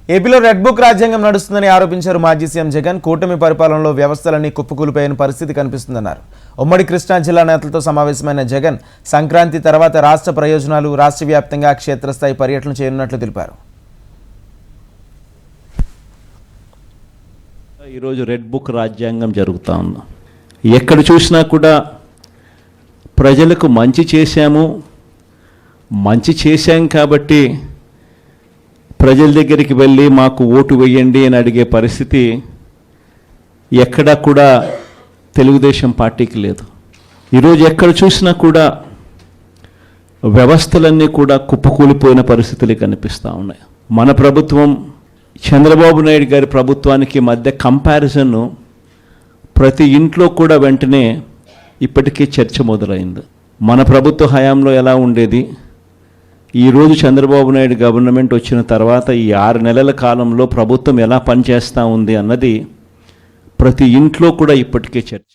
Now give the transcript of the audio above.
ఏపీలో red book రాజ్యాంగం నడుస్తుందని ఆరోపించారు మాజీ సీఎం జగన్. కూటమి పరిపాలనలో వ్యవస్థలన్నీ కుప్పకూలిపోయిన పరిస్థితి కనిపిస్తుందన్నారు. ఉమ్మడి కృష్ణా జిల్లా నేతలతో సమావేశమైన జగన్ సంక్రాంతి తర్వాత రాష్ట్ర ప్రయోజనాలు, రాష్ట్ర వ్యాప్తంగా క్షేత్రస్థాయి పర్యటన చేయనున్నట్లు తెలిపారు. ఈరోజు రెడ్ బుక్ రాజ్యాంగం జరుగుతూ ఉంది. ఎక్కడ చూసినా కూడా ప్రజలకు మంచి చేశాం కాబట్టి ప్రజల దగ్గరికి వెళ్ళి మాకు ఓటు వేయండి అని అడిగే పరిస్థితి ఎక్కడా కూడా తెలుగుదేశం పార్టీకి లేదు. ఈరోజు ఎక్కడ చూసినా కూడా వ్యవస్థలన్నీ కూడా కుప్పకూలిపోయిన పరిస్థితులు కనిపిస్తూ ఉన్నాయి. మన ప్రభుత్వం చంద్రబాబు నాయుడు గారి ప్రభుత్వానికి మధ్య కంపారిజన్ ప్రతి ఇంట్లో కూడా వెంటనే ఇప్పటికే చర్చ మొదలైంది. మన ప్రభుత్వ హయాంలో ఎలా ఉండేది, ఈరోజు చంద్రబాబు నాయుడు గవర్నమెంట్ వచ్చిన తర్వాత ఈ 6 నెలల కాలంలో ప్రభుత్వం ఎలా పనిచేస్తూ ఉంది అన్నది ప్రతి ఇంట్లో కూడా ఇప్పటికే చర్చ.